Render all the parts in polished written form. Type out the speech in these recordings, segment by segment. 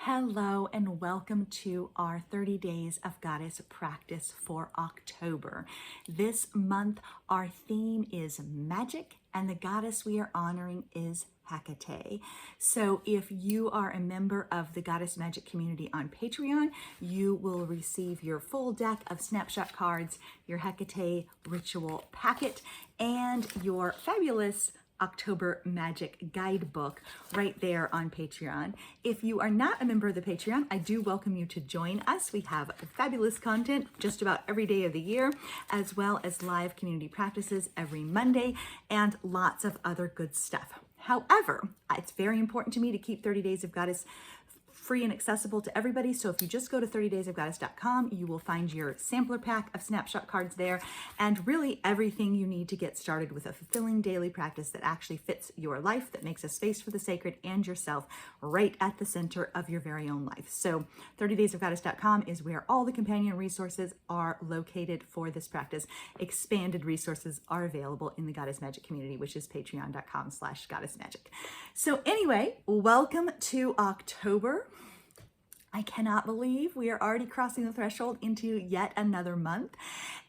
Hello and welcome to our 30 Days of Goddess practice for October. This month, our theme is magic, and the goddess we are honoring is Hecate. So if you are a member of the Goddess Magic community on Patreon, you will receive your full deck of snapshot cards, your Hecate ritual packet, and your fabulous October Magic Guidebook right there on Patreon. If you are not a member of the Patreon, I do welcome you to join us. We have fabulous content just about every day of the year, as well as live community practices every Monday and lots of other good stuff. However, it's very important to me to keep 30 Days of Goddess free and accessible to everybody. So if you just go to 30daysofgoddess.com, you will find your sampler pack of snapshot cards there and really everything you need to get started with a fulfilling daily practice that actually fits your life, that makes a space for the sacred and yourself right at the center of your very own life. So 30daysofgoddess.com is where all the companion resources are located for this practice. Expanded resources are available in the Goddess Magic community, which is patreon.com/goddessmagic. So anyway, welcome to October. I cannot believe we are already crossing the threshold into yet another month.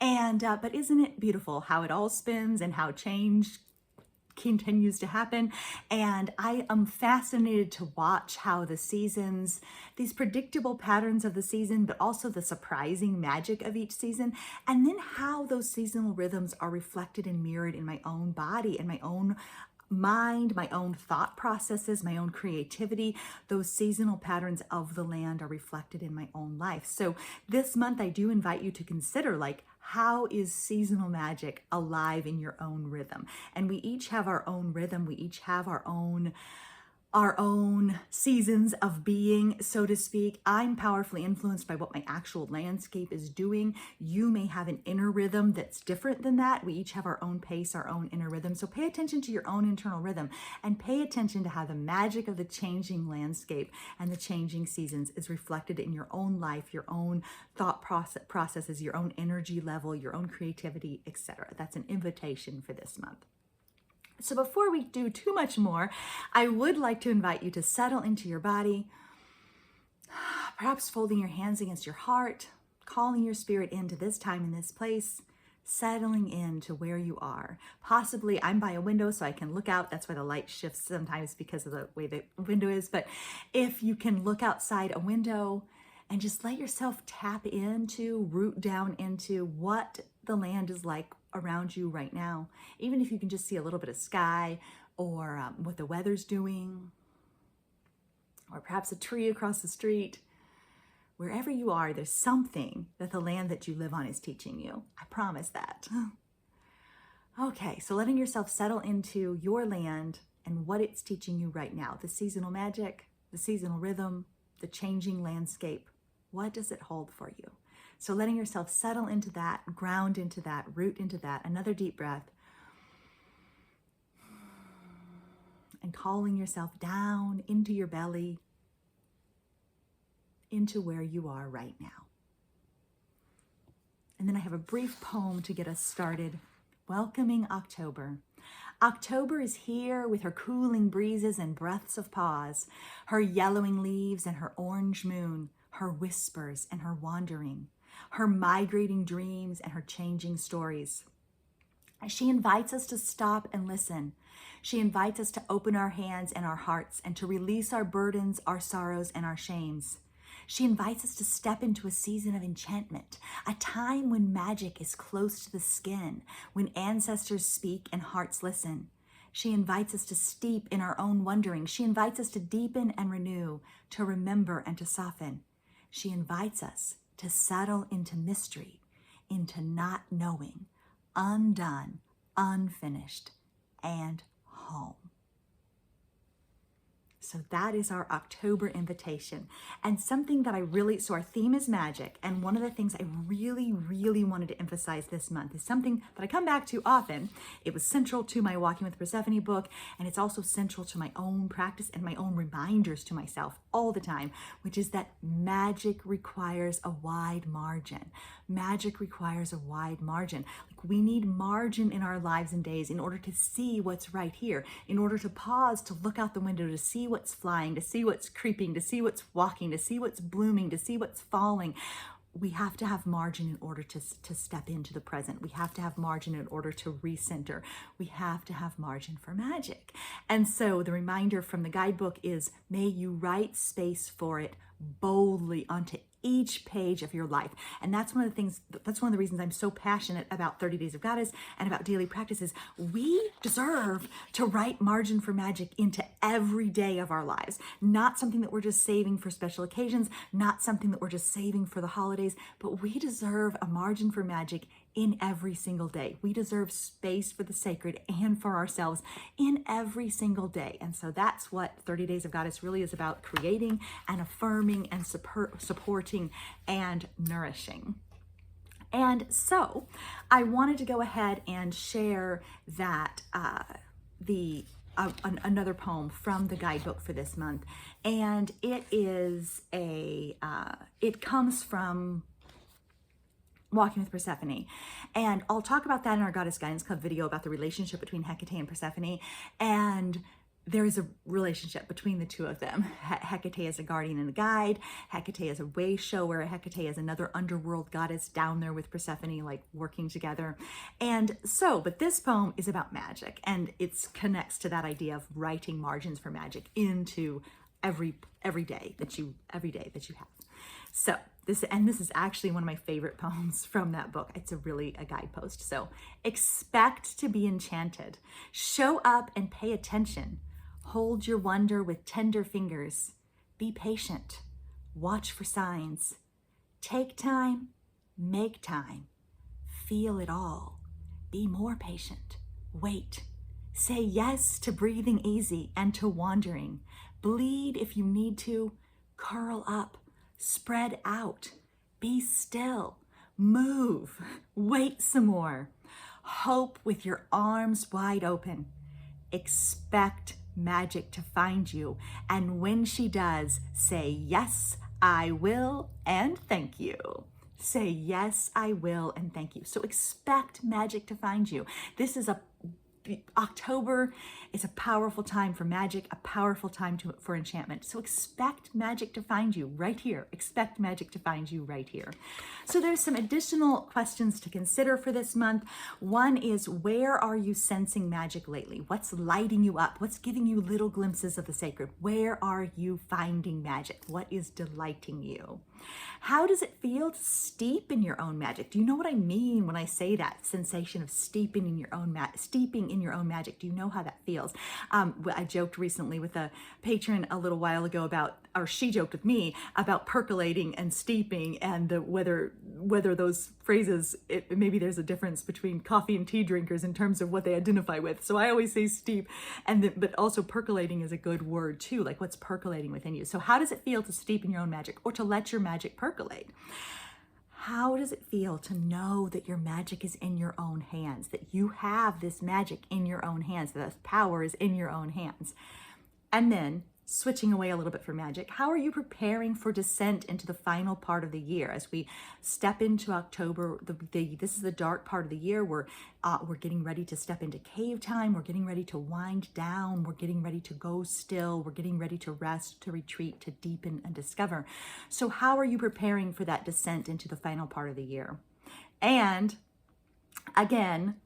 But isn't it beautiful how it all spins and how change continues to happen? And I am fascinated to watch how the seasons, these predictable patterns of the season, but also the surprising magic of each season, and then how those seasonal rhythms are reflected and mirrored in my own body and my own mind, my own thought processes, my own creativity. Those seasonal patterns of the land are reflected in my own life. So this month, I do invite you to consider, how is seasonal magic alive in your own rhythm? And we each have our own rhythm. We each have our own seasons of being, so to speak. I'm powerfully influenced by what my actual landscape is doing. You may have an inner rhythm that's different than that. We each have our own pace, our own inner rhythm. So pay attention to your own internal rhythm and pay attention to how the magic of the changing landscape and the changing seasons is reflected in your own life, your own thought processes, your own energy level, your own creativity, etc. That's an invitation for this month. So before we do too much more, I would like to invite you to settle into your body, perhaps folding your hands against your heart, calling your spirit into this time and this place, settling into where you are. Possibly I'm by a window so I can look out. That's why the light shifts sometimes because of the way the window is. But if you can look outside a window and just let yourself tap into, root down into what the land is like around you right now, even if you can just see a little bit of sky or what the weather's doing, or perhaps a tree across the street. Wherever you are, there's something that the land that you live on is teaching you. I promise that. Okay, so letting yourself settle into your land and what it's teaching you right now, the seasonal magic, the seasonal rhythm, the changing landscape. What does it hold for you? So letting yourself settle into that, ground into that, root into that. Another deep breath. And calling yourself down into your belly, into where you are right now. And then I have a brief poem to get us started. Welcoming October. October is here with her cooling breezes and breaths of pause, her yellowing leaves and her orange moon, her whispers and her wandering, her migrating dreams and her changing stories. She invites us to stop and listen. She invites us to open our hands and our hearts and to release our burdens, our sorrows, and our shames. She invites us to step into a season of enchantment, a time when magic is close to the skin, when ancestors speak and hearts listen. She invites us to steep in our own wondering. She invites us to deepen and renew, to remember and to soften. She invites us to settle into mystery, into not knowing, undone, unfinished, and home. So that is our October invitation. And something that so our theme is magic. And one of the things I really, really wanted to emphasize this month is something that I come back to often. It was central to my Walking with Persephone book, and it's also central to my own practice and my own reminders to myself all the time, which is that magic requires a wide margin. Magic requires a wide margin. We need margin in our lives and days in order to see what's right here, in order to pause, to look out the window, to see what's flying, to see what's creeping, to see what's walking, to see what's blooming, to see what's falling. We have to have margin in order to step into the present. We have to have margin in order to recenter. We have to have margin for magic. And so the reminder from the guidebook is, may you write space for it boldly onto each page of your life. And that's one of the reasons I'm so passionate about 30 Days of Goddess and about daily practices. We deserve to write margin for magic into every day of our lives. Not something that we're just saving for special occasions, not something that we're just saving for the holidays, but we deserve a margin for magic in every single day. We deserve space for the sacred and for ourselves in every single day. And so that's what 30 Days of Goddess really is about, creating and affirming and supporting and nourishing. And so I wanted to go ahead and share that another poem from the guidebook for this month. And it is it comes from Walking with Persephone. And I'll talk about that in our Goddess Guidance Club video about the relationship between Hecate and Persephone. And there is a relationship between the two of them. Hecate is a guardian and a guide. Hecate is a way shower. Hecate is another underworld goddess down there with Persephone, like working together. And so, but this poem is about magic, and it connects to that idea of writing margins for magic into every day that you have. So this is actually one of my favorite poems from that book. It's a guidepost. So expect to be enchanted. Show up and pay attention. Hold your wonder with tender fingers. Be patient. Watch for signs. Take time. Make time. Feel it all. Be more patient. Wait. Say yes to breathing easy and to wandering. Bleed if you need to. Curl up. Spread out. Be still. Move. Wait some more. Hope with your arms wide open. Expect magic to find you. And when she does, say, yes, I will, and thank you. Say, yes, I will, and thank you. So expect magic to find you. October is a powerful time for magic, a powerful time for enchantment. So expect magic to find you right here. Expect magic to find you right here. So there's some additional questions to consider for this month. One is, where are you sensing magic lately? What's lighting you up? What's giving you little glimpses of the sacred? Where are you finding magic? What is delighting you? How does it feel to steep in your own magic? Do you know what I mean when I say that sensation of steeping in your own magic? Do you know how that feels? I joked recently with a patron a little while ago she joked with me about percolating and steeping, and whether those phrases, maybe there's a difference between coffee and tea drinkers in terms of what they identify with. So I always say steep, but also percolating is a good word too, like what's percolating within you. So how does it feel to steep in your own magic, or to let your magic percolate? How does it feel to know that your magic is in your own hands, that you have this magic in your own hands, that this power is in your own hands? And then, switching away a little bit from magic, how are you preparing for descent into the final part of the year? As we step into October, this is the dark part of the year. We're getting ready to step into cave time. We're getting ready to wind down. We're getting ready to go still. We're getting ready to rest, to retreat, to deepen and discover. So how are you preparing for that descent into the final part of the year? And again,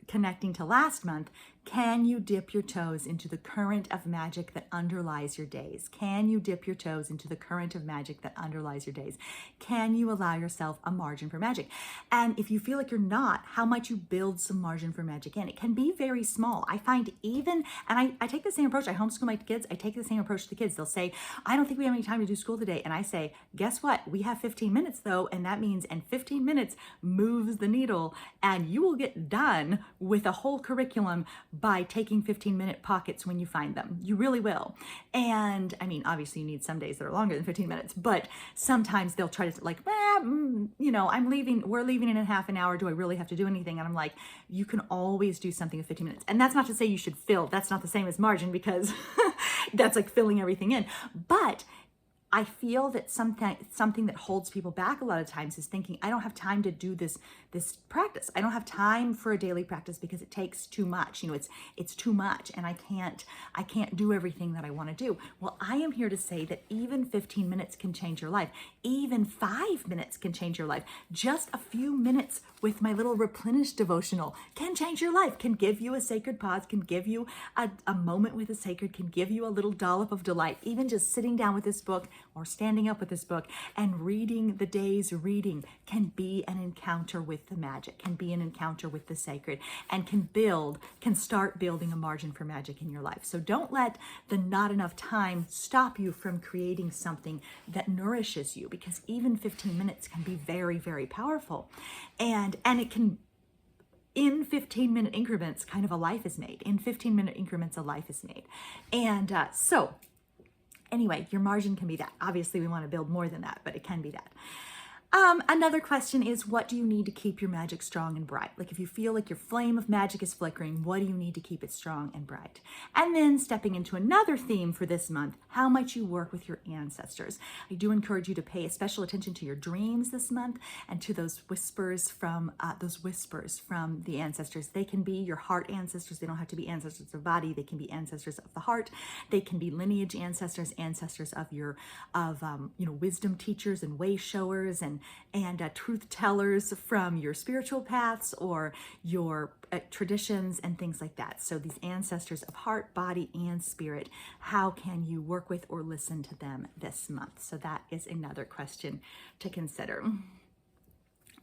connecting to last month, can you dip your toes into the current of magic that underlies your days? Can you dip your toes into the current of magic that underlies your days? Can you allow yourself a margin for magic? And if you feel like you're not, how might you build some margin for magic in? It can be very small. I find I take the same approach. I homeschool my kids. I take the same approach to the kids. They'll say, I don't think we have any time to do school today. And I say, guess what? We have 15 minutes though. And that means, 15 minutes moves the needle, and you will get done with a whole curriculum by taking 15-minute pockets when you find them. You really will. And I mean, obviously you need some days that are longer than 15 minutes, but sometimes they'll try to we're leaving in a half an hour. Do I really have to do anything? And I'm like, you can always do something in 15 minutes. And that's not to say you should fill. That's not the same as margin, because that's like filling everything in. But I feel that something that holds people back a lot of times is thinking, I don't have time to do this practice. I don't have time for a daily practice because it takes too much. It's too much, and I can't do everything that I want to do. Well, I am here to say that even 15 minutes can change your life. Even 5 minutes can change your life. Just a few minutes with my little Replenish devotional can change your life, can give you a sacred pause, can give you a moment with the sacred, can give you a little dollop of delight. Even just sitting down with this book or standing up with this book and reading the day's reading can be an encounter with the magic, can be an encounter with the sacred, and can start building a margin for magic in your life. So don't let the not enough time stop you from creating something that nourishes you, because even 15 minutes can be very, very powerful. And it can, in 15-minute increments, kind of a life is made. In 15-minute increments, a life is made. And so anyway, your margin can be that. Obviously, we want to build more than that, but it can be that. Another question is, what do you need to keep your magic strong and bright? Like, if you feel like your flame of magic is flickering, what do you need to keep it strong and bright? And then stepping into another theme for this month, how might you work with your ancestors? I do encourage you to pay special attention to your dreams this month and to those whispers from the ancestors. They can be your heart ancestors. They don't have to be ancestors of the body. They can be ancestors of the heart. They can be lineage ancestors of your wisdom teachers and way showers and truth tellers from your spiritual paths or your traditions and things like that. So these ancestors of heart, body, and spirit, how can you work with or listen to them this month? So that is another question to consider.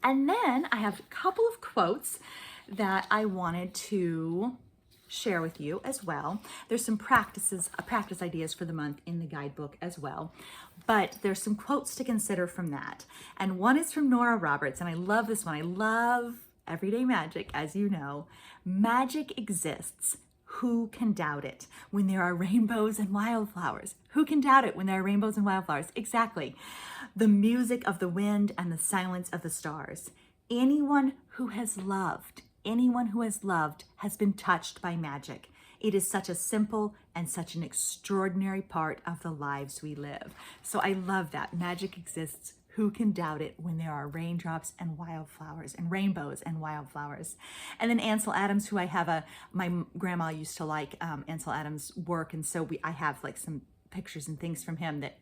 And then I have a couple of quotes that I wanted to share with you as well. There's some practice ideas for the month in the guidebook as well, but there's some quotes to consider from that. And one is from Nora Roberts, and I love this one. I love everyday magic, as you know. Magic exists. Who can doubt it when there are rainbows and wildflowers? Who can doubt it when there are rainbows and wildflowers? Exactly. The music of the wind and the silence of the stars. Anyone who has loved has been touched by magic. It is such a simple and such an extraordinary part of the lives we live. So I love that. Magic exists. Who can doubt it when there are raindrops and wildflowers and rainbows and wildflowers? And then Ansel Adams, who my grandma used to like Ansel Adams' work. And so I have like some pictures and things from him that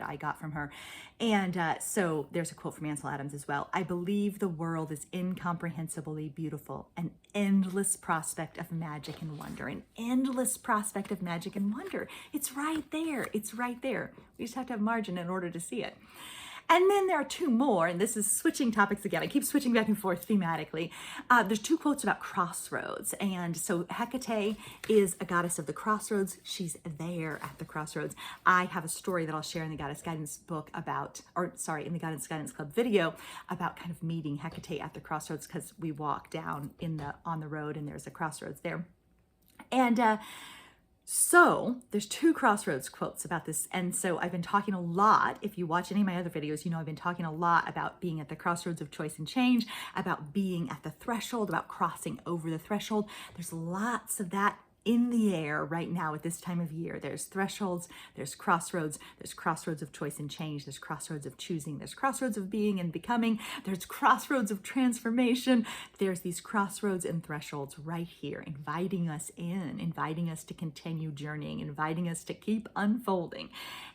I got from her. And so there's a quote from Ansel Adams as well. I believe the world is incomprehensibly beautiful, an endless prospect of magic and wonder, an endless prospect of magic and wonder. It's right there. It's right there. We just have to have margin in order to see it. And then there are two more, and this is switching topics again. I keep switching back and forth thematically. There's two quotes about crossroads. And so Hecate is a goddess of the crossroads. She's there at the crossroads. I have a story that I'll share in the Goddess Guidance book in the Goddess Guidance Club video about kind of meeting Hecate at the crossroads, because we walk down on the road and there's a crossroads there. And so there's two crossroads quotes about this. And so I've been talking a lot. If you watch any of my other videos, you know I've been talking a lot about being at the crossroads of choice and change, about being at the threshold, about crossing over the threshold. There's lots of that in the air right now at this time of year. There's thresholds, there's crossroads of choice and change, there's crossroads of choosing, there's crossroads of being and becoming, there's crossroads of transformation. There's these crossroads and thresholds right here, inviting us in, inviting us to continue journeying, inviting us to keep unfolding.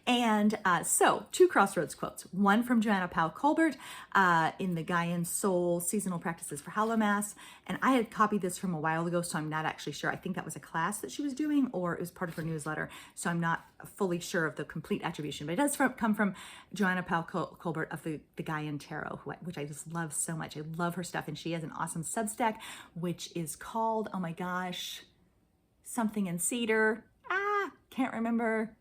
And so two crossroads quotes, one from Joanna Powell Colbert in the Gaian Soul Seasonal Practices for Hallowmas. And I had copied this from a while ago, so I'm not actually sure. I think that was a class that she was doing, or it was part of her newsletter. So I'm not fully sure of the complete attribution, but it does come from Joanna Powell Colbert of the Gaian Tarot, which I just love so much. I love her stuff. And she has an awesome Substack, which is called, oh my gosh, something in Cedar. Can't remember.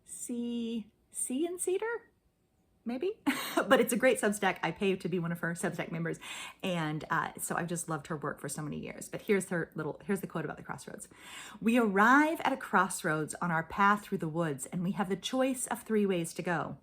C in Cedar? Maybe, but it's a great Substack. I pay to be one of her Substack members. And so I've just loved her work for so many years. But here's the quote about the crossroads. We arrive at a crossroads on our path through the woods, and we have the choice of 3 ways to go.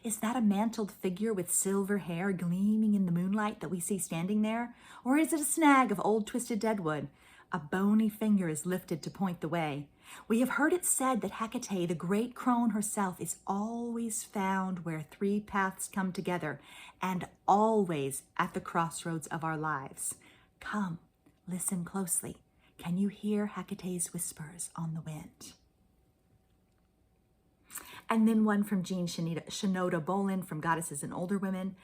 Is that a mantled figure with silver hair gleaming in the moonlight that we see standing there? Or is it a snag of old twisted deadwood? A bony finger is lifted to point the way. We have heard it said that Hecate, the great crone herself, is always found where three paths come together and always at the crossroads of our lives. Come, listen closely. Can you hear Hecate's whispers on the wind? And then one from Jean Shinoda Bolin from Goddesses and Older Women.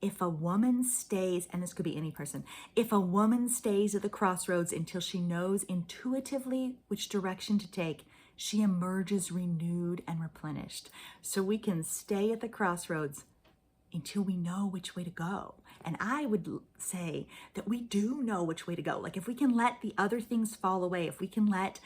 If a woman stays, and this could be any person, if a woman stays at the crossroads until she knows intuitively which direction to take, she emerges renewed and replenished. So we can stay at the crossroads until we know which way to go. And I would say that we do know which way to go. Like if we can let the other things fall away, if we can let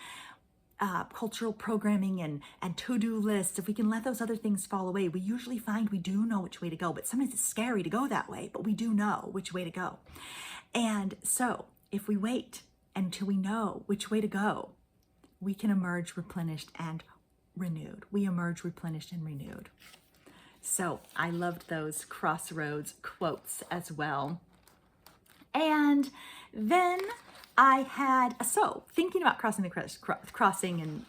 cultural programming and to-do lists, if we can let those other things fall away, we usually find we do know which way to go. But sometimes it's scary to go that way, but we do know which way to go. And so if we wait until we know which way to go, we can emerge replenished and renewed. We emerge replenished and renewed. So I loved those crossroads quotes as well. And then I had, so thinking about crossing and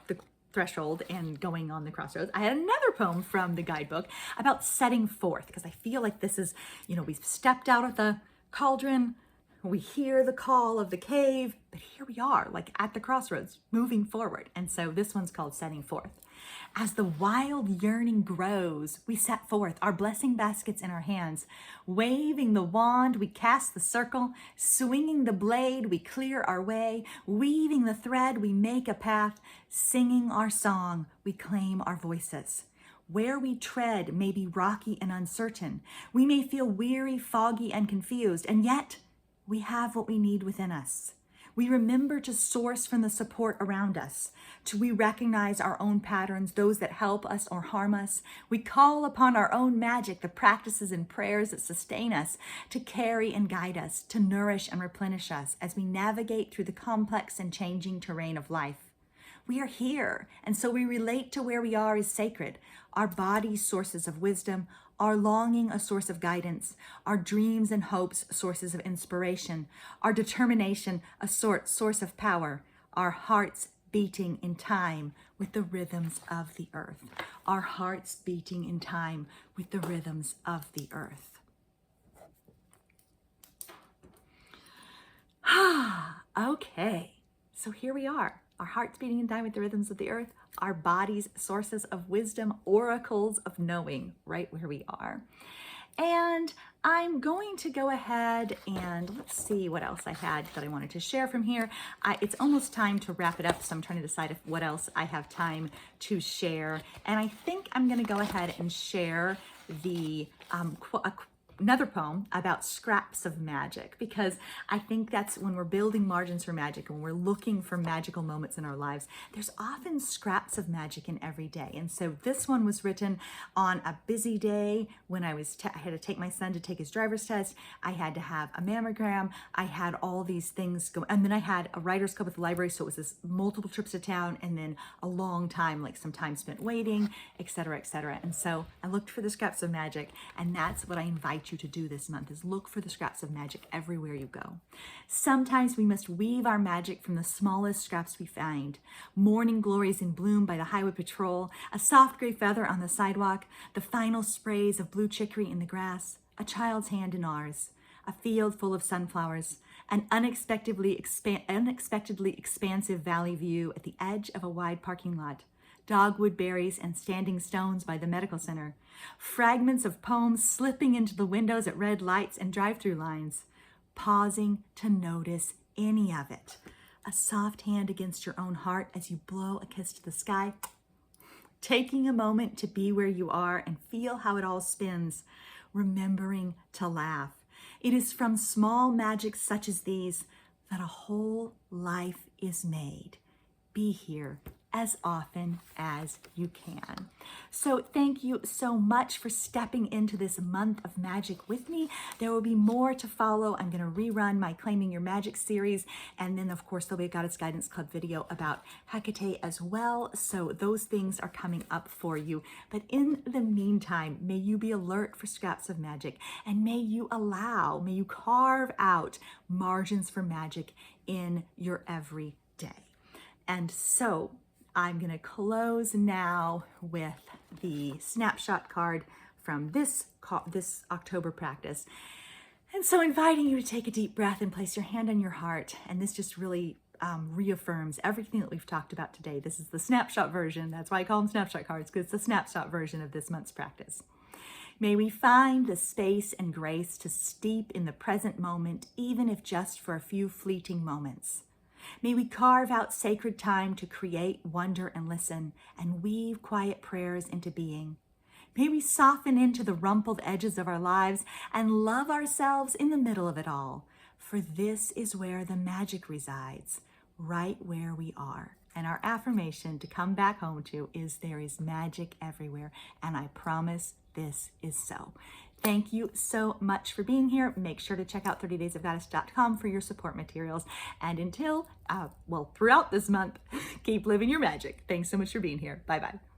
the threshold and going on the crossroads, I had another poem from the guidebook about setting forth, because I feel like this is, we've stepped out of the cauldron, we hear the call of the cave, but here we are, like at the crossroads, moving forward. And so this one's called Setting Forth. As the wild yearning grows, we set forth, our blessing baskets in our hands. Waving the wand, we cast the circle. Swinging the blade, we clear our way. Weaving the thread, we make a path. Singing our song, we claim our voices. Where we tread may be rocky and uncertain. We may feel weary, foggy, and confused, and yet we have what we need within us. We remember to source from the support around us. We recognize our own patterns, those that help us or harm us. We call upon our own magic, the practices and prayers that sustain us, to carry and guide us, to nourish and replenish us as we navigate through the complex and changing terrain of life. We are here, and so we relate to where we are as sacred, our bodies sources of wisdom, our longing a source of guidance, our dreams and hopes sources of inspiration, our determination a source of power, our hearts beating in time with the rhythms of the earth. Our hearts beating in time with the rhythms of the earth. Okay, so here we are. Our hearts beating in time with the rhythms of the earth, our bodies sources of wisdom, oracles of knowing, right where we are. And I'm going to go ahead and let's see what else I had that I wanted to share from here. It's almost time to wrap it up, so I'm trying to decide what else I have time to share. And I think I'm going to go ahead and share the another poem about scraps of magic, because I think that's when we're building margins for magic and we're looking for magical moments in our lives, there's often scraps of magic in every day. And so this one was written on a busy day when I had to take my son to take his driver's test. I had to have a mammogram. I had all these things go, and then I had a writer's club at the library. So it was this multiple trips to town and then a long time, like some time spent waiting, et cetera, et cetera. And so I looked for the scraps of magic, and that's what I invite you to do this month, is look for the scraps of magic everywhere you go. Sometimes we must weave our magic from the smallest scraps we find. Morning glories in bloom by the highway patrol, a soft gray feather on the sidewalk, the final sprays of blue chicory in the grass, a child's hand in ours, a field full of sunflowers, an unexpectedly expansive valley view at the edge of a wide parking lot, dogwood berries and standing stones by the medical center, fragments of poems slipping into the windows at red lights and drive-through lines, pausing to notice any of it. A soft hand against your own heart as you blow a kiss to the sky, taking a moment to be where you are and feel how it all spins, remembering to laugh. It is from small magics such as these that a whole life is made. Be here as often as you can. So thank you so much for stepping into this month of magic with me. There will be more to follow. I'm going to rerun my Claiming Your Magic series. And then of course, there'll be a Goddess Guidance Club video about Hecate as well. So those things are coming up for you. But in the meantime, may you be alert for scraps of magic, and may you carve out margins for magic in your everyday. And so I'm going to close now with the snapshot card from this October practice. And so inviting you to take a deep breath and place your hand on your heart. And this just really reaffirms everything that we've talked about today. This is the snapshot version. That's why I call them snapshot cards, because it's the snapshot version of this month's practice. May we find the space and grace to steep in the present moment, even if just for a few fleeting moments. May we carve out sacred time to create, wonder, and listen, and weave quiet prayers into being. May we soften into the rumpled edges of our lives and love ourselves in the middle of it all, for this is where the magic resides, right where we are. And our affirmation to come back home to is there is magic everywhere, and I promise this is so. Thank you so much for being here. Make sure to check out 30daysofgoddess.com for your support materials. And until, throughout this month, keep living your magic. Thanks so much for being here. Bye-bye.